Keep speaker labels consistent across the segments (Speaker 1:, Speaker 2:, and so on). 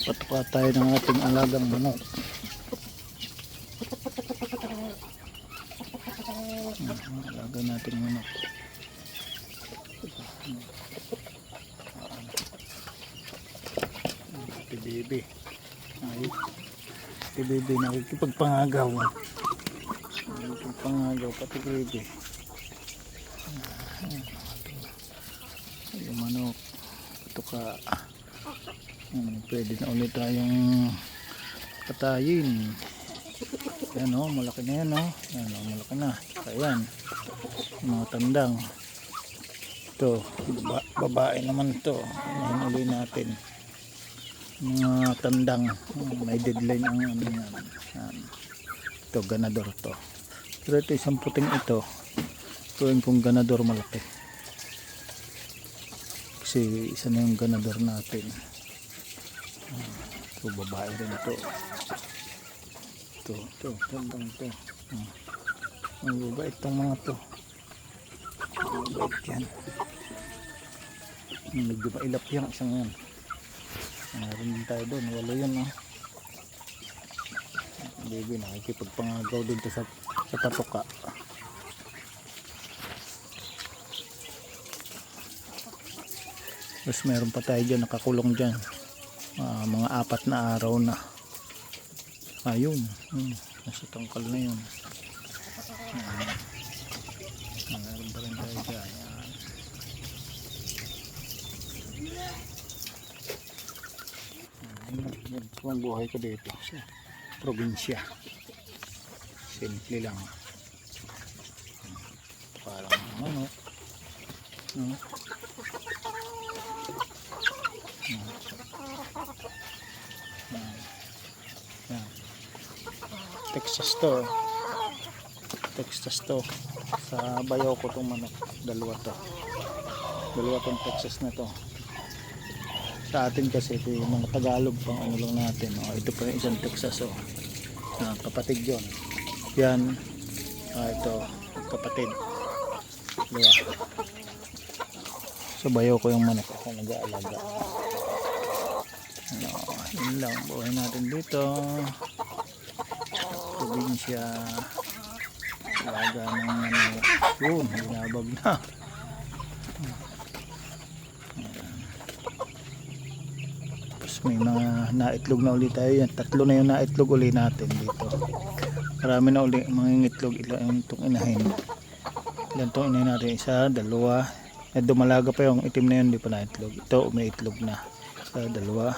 Speaker 1: Patuka tayo ng ating alagang manok. Alaga nating manok. Ito baby. Ito baby nakikipagpangagaw. Nakikipagpangagaw pati baby. Yung manok. Patuka. Pwede na ulit tayong patayin. Yan o, malaki na yan o. Yan o, malaki na. Ayan, mga tandang. Ito, babae naman ito. Ayan ulit natin. Mga tandang. May deadline ang ano yan. Ito, ganador to. Pero ito isang puting ito. Tuwing kong ganador malaki. Kasi isa na yung ganador natin. Ito babae rin ito. Ito tandang ito. Ang babait itong mga ito. Ang babait yan. Medyo mailap yung isang yan. Meron din tayo doon, wala yun baby, nakikipagpangagaw dito sa patuka. Tapos meron pa tayo dyan nakakulong dyan. Mga 4 na araw na. Ayun, nasa tangkal na yun. Meron pa rin tayo dyan. Yan ang buhay ko dito sa probinsya. Simple lang. Parang ano, Texas to sa bayaw ko itong manok. Dalawa tong Texas na to. Sa atin kasi ito yung mga Tagalog pang ano lang natin. Ito pa yung isang Texas kapatid yon. Yan ito kapatid. Diba? Sa bayaw ko yung manok ako nag-aalaga. Yun lang buhay natin dito probinsya. Alaga ng ano yun, hinabag na. Tapos may mga naitlog na ulit tayo yan. 3 na yung naitlog ulit natin dito. Marami na ulit mga itlog. Ilan itong inahin. Ilan itong inahin natin? 1, 2. Dumalaga pa yung itim na yun, hindi pa naitlog. Ito may itlog na. 1, 2, 3,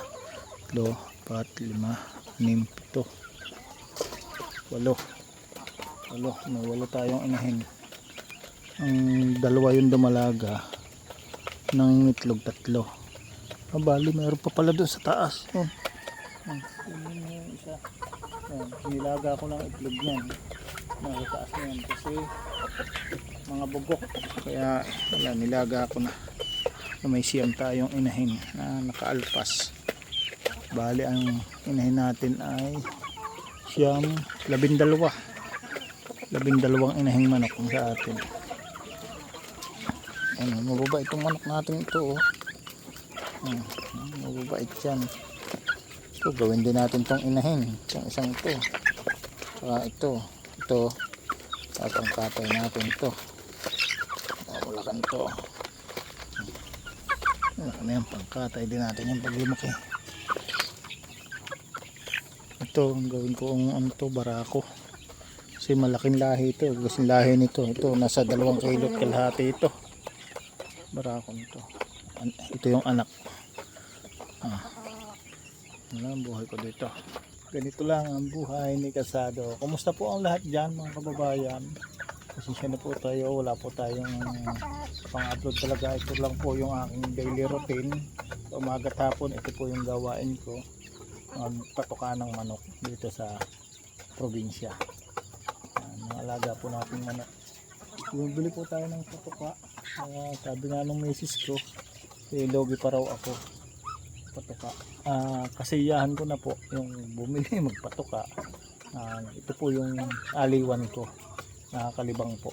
Speaker 1: 4, 5, 6, 7, 8. May 8 tayong inahin. Ang 2 yung dumalaga ng itlog 3. Bali mayroon pa pala doon sa taas. Yung isa. Nilaga ko ng itlog niyan. Nasa taas na yan kasi mga bugok. Kaya wala, nilaga ko na. May siyam tayong inahin na nakaalpas. Bali ang inahin natin ay siyam 12 inahing manok sa atin. Mababait itong manok natin ito mababait yan. Ito gawin din natin itong inahin, itong isang ito. Ito at ang katay natin ito. Walakan ito. Yan, pangkatay din natin yung paglumaki. Ito ang gawin ko ang barako. Kasi malaking lahi ito. Kasi lahi nito. Ito nasa 2 kilo kalahati ito. Barako nito. Ito yung anak. Ang buhay ko dito. Ganito lang ang buhay ni Kasado. Kumusta po ang lahat dyan mga kababayan? Pasensya na po tayo. Wala po tayong pang-upload talaga. Ito lang po yung aking daily routine. Umaga hapon ito po yung gawain ko. Magpatuka ng manok dito sa probinsya. Alaga po natin manok. Bumili po tayo ng patuka. Sabi nga nung misis ko, logi pa raw ako patuka. Kasiyahan ko na po yung bumili magpatuka. Ito po yung aliwan ko. Nakakalibang po.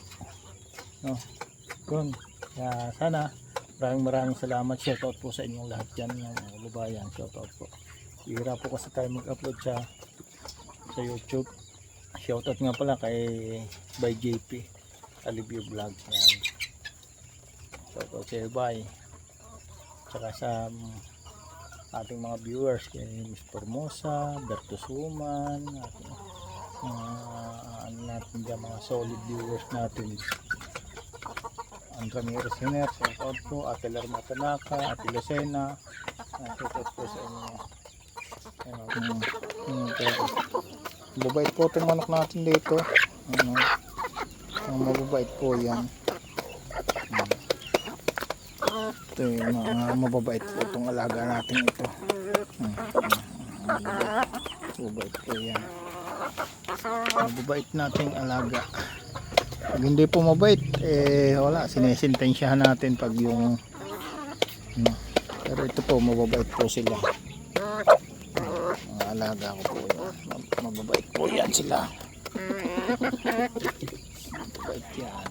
Speaker 1: Yun. Kaya sana maraming salamat. Shoutout po sa inyong lahat dyan ng kababayan. Shoutout po. Bihira po kasi tayo mag-upload sa YouTube. Shoutout nga pala kay by JP Alivio Vlog. Yan. Shoutout sa Bay. Tsaka sa ating mga viewers kay Miss Formosa, Berto Suman, ano natin dyan, mga solid viewers natin. Ang Ramirez Hiner, shoutout po, Ate Lerma Tanaka, Ate Lucena, shoutout po sa inyo. Mababait po itong manok natin dito. Mababait po yan. Ito yung mga mababait po itong alaga natin ito. Mababait po yan. Mababait nating alaga. Pag hindi po mabait, wala, sinesentensyahan natin pag yung pero ito po, mababait po sila. Mga alaga ko po yan. Mababait po yan sila. Mababait yan.